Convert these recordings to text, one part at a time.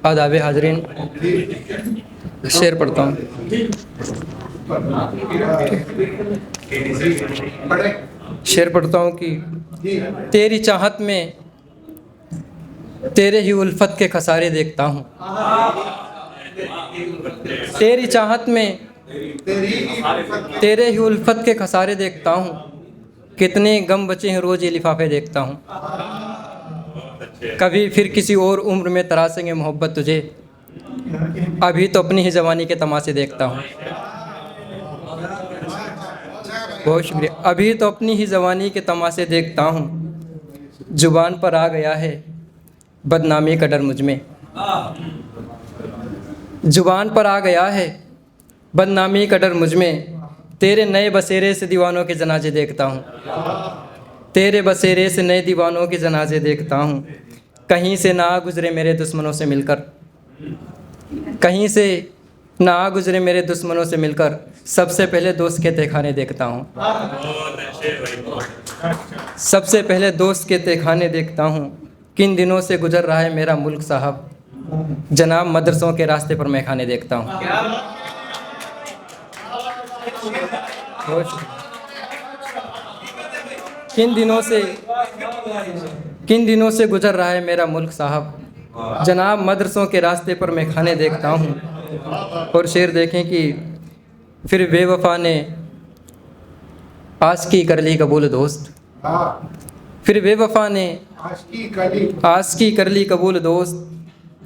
आदाब हाजरीन, शेर पढ़ता हूँ। शेर पढ़ता हूँ कि तेरी चाहत में तेरे ही उल्फत के खसारे देखता हूँ। तेरी चाहत में तेरे ही उल्फत के खसारे देखता हूँ। कितने गम बचे हैं रोज़ ये लिफाफे देखता हूँ। कभी फिर किसी और उम्र में तरासेंगे मोहब्बत तुझे, अभी तो अपनी ही जवानी के तमाशे देखता हूँ। बहुत शुक्रिया। अभी तो अपनी ही जवानी के तमाशे देखता हूँ। जुबान पर आ गया है बदनामी का डर मुझ में। जुबान पर आ गया है बदनामी का डर मुझ में। तेरे नए बसेरे से दीवानों के जनाजे देखता हूँ। तेरे बसेरे से नए दीवानों के जनाजे देखता हूँ। कहीं से ना गुजरे मेरे दुश्मनों से मिलकर, कहीं से ना गुजरे मेरे दुश्मनों से मिलकर। सबसे पहले दोस्त के तहखाने देखता हूँ। सबसे पहले दोस्त के तहखाने देखता हूँ। किन दिनों से गुजर रहा है मेरा मुल्क साहब, जनाब मदरसों के रास्ते पर मैं खाने देखता हूँ। किन दिनों से गुजर रहा है मेरा मुल्क साहब, जनाब मदरसों के रास्ते पर मैं खाने देखता हूँ। और शेर देखें कि फिर बेवफा ने आशिकी कर ली कबूल दोस्त। फिर बेवफा ने आशिकी कर ली कबूल दोस्त,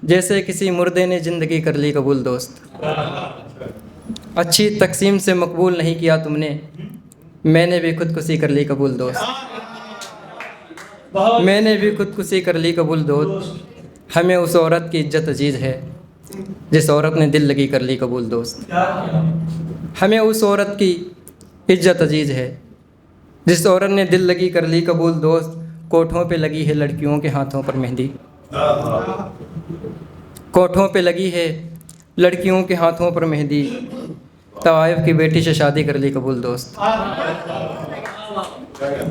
जैसे किसी मुर्दे ने ज़िंदगी कर ली कबूल दोस्त। अच्छी तकसीम से मकबूल नहीं किया तुमने, मैंने भी खुदकुशी कर ली कबूल दोस्त। मैंने भी खुदकुशी कर ली कबूल दोस्त। हमें उस औरत की इज्जत अजीज़ है जिस औरत ने दिल लगी कर ली कबूल दोस्त। हमें उस औरत की इज्जत अजीज़ है जिस औरत ने दिल लगी कर ली कबूल दोस्त। कोठों पे लगी है लड़कियों के हाथों पर मेहंदी। कोठों पे लगी है लड़कियों के हाथों पर मेहंदी। तवाइफ की बेटी से शादी कर ली कबूल दोस्त।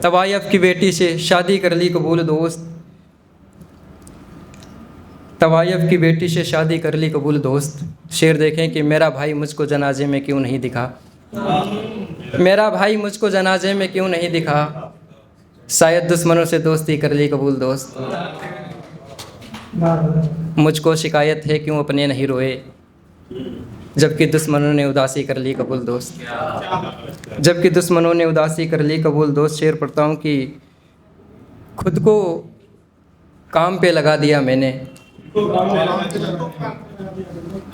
तवाइफ की बेटी से शादी कर ली कबूल दोस्त। तवाइफ की बेटी से शादी कर ली कबूल दोस्त। शेर देखें कि मेरा भाई मुझको जनाजे में क्यों नहीं दिखा। मेरा भाई मुझको जनाजे में क्यों नहीं दिखा। शायद दुश्मनों से दोस्ती कर ली कबूल दोस्त। मुझको शिकायत है क्यों अपने नहीं रोए, जबकि दुश्मनों ने उदासी कर ली कबूल दोस्त। जबकि दुश्मनों ने उदासी कर ली कबूल दोस्त। शेर पढ़ता हूँ कि खुद को काम पे लगा दिया मैंने,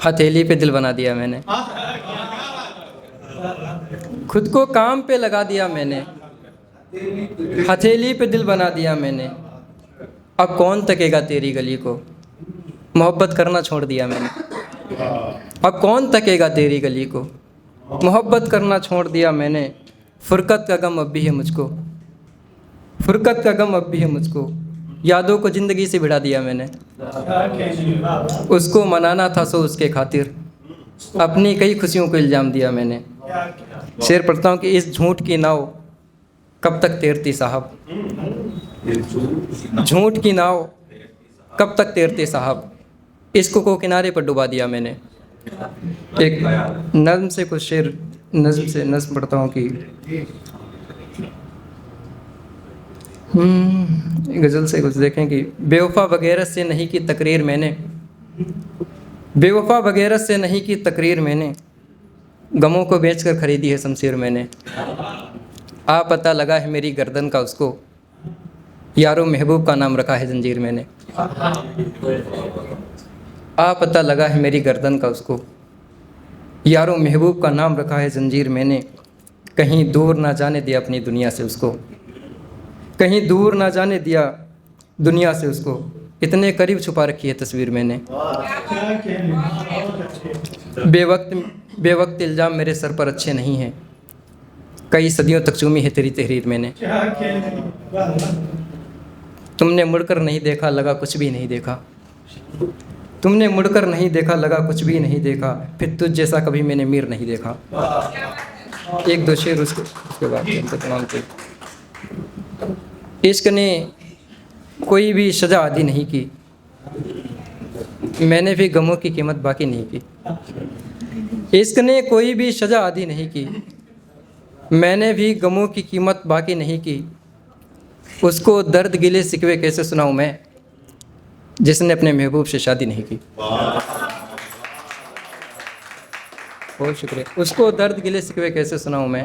हथेली पे दिल बना दिया मैंने। खुद को काम पे लगा दिया मैंने, हथेली पे दिल बना दिया मैंने। अब कौन तकेगा तेरी गली को, मोहब्बत करना छोड़ दिया मैंने। अब कौन तकेगा तेरी गली को, मोहब्बत करना छोड़ दिया मैंने। फुरकत का गम अब भी है मुझको, फुरकत का गम अब भी है मुझको। यादों को ज़िंदगी से भिड़ा दिया मैंने। उसको मनाना था सो उसके खातिर, अपनी कई खुशियों को इल्ज़ाम दिया मैंने। शेर पढ़ता हूँ कि इस झूठ की नाव कब तक तैरती साहब। झूठ की नाव कब तक तैरती साहब, इश्क को किनारे पर डुबा दिया मैंने। एक नज़्म से कुछ शेर, नज़्म पढ़ता हूँ कि गज़ल से कुछ देखें कि बेवफा वगैरह से नहीं की तकरीर मैंने। बेवफा वगैरह से नहीं की तकरीर मैंने, गमों को बेचकर ख़रीदी है शमशीर मैंने। आ पता लगा है मेरी गर्दन का उसको, यारो महबूब का नाम रखा है जंजीर मैंने। आ पता लगा है मेरी गर्दन का उसको, यारो महबूब का नाम रखा है जंजीर मैंने। कहीं दूर ना जाने दिया अपनी दुनिया से उसको, कहीं दूर ना जाने दिया दुनिया से उसको। इतने करीब छुपा रखी है तस्वीर मैंने। बेवक्त इल्ज़ाम मेरे सर पर अच्छे नहीं हैं, कई सदियों तक चूमी है तेरी तहरीर मैंने। तुमने मुड़कर नहीं देखा लगा कुछ भी नहीं देखा। तुमने मुड़कर नहीं देखा लगा कुछ भी नहीं देखा। फिर तुझ जैसा कभी मैंने मीर नहीं देखा। एक दो शेर उसके बाद तमाम थे। इश्क ने कोई भी सजा आदि नहीं की, मैंने भी गमों की कीमत बाकी नहीं की। इश्क ने कोई भी सजा आदि नहीं की, मैंने भी गमों की कीमत बाकी नहीं की। उसको दर्द गिले सिकवे कैसे सुनाऊं मैं, जिसने अपने महबूब से शादी नहीं की। बहुत शुक्रिया। उसको दर्द गिले सिकवे कैसे सुनाऊं मैं,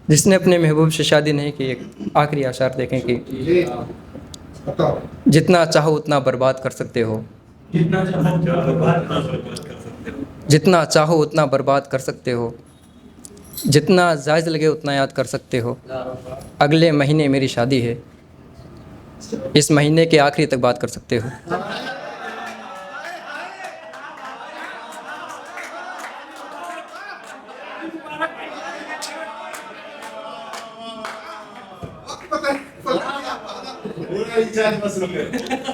जिसने अपने महबूब से शादी नहीं की। एक आखिरी आशार देखें कि जितना चाहो उतना बर्बाद कर सकते हो, जितना चाहो उतना बर्बाद कर सकते हो, जितना जायज़ लगे उतना याद कर सकते हो। अगले महीने मेरी शादी है, इस महीने के आखिरी तक बात कर सकते हो।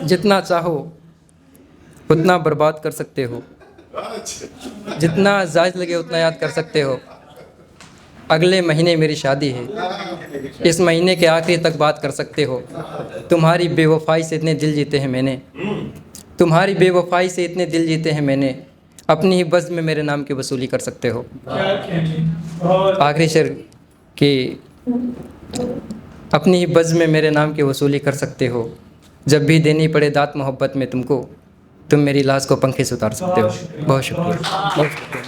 जितना चाहो उतना बर्बाद कर सकते हो, जितना जायज़ लगे उतना याद कर सकते हो। अगले महीने मेरी शादी है, इस महीने के आखिरी तक बात कर सकते हो। तुम्हारी बेवफाई से इतने दिल जीते हैं मैंने, तुम्हारी बेवफाई से इतने दिल जीते हैं मैंने, अपनी ही बज़्म में मेरे नाम की वसूली कर सकते हो। आखिरी शेर कि अपनी ही बज़्म में मेरे नाम की वसूली कर सकते हो। जब भी देनी पड़े दात मोहब्बत में तुमको, तुम मेरी लाश को पंखे से उतार सकते हो। बहुत शुक्रिया, बहुत शुक्रिया।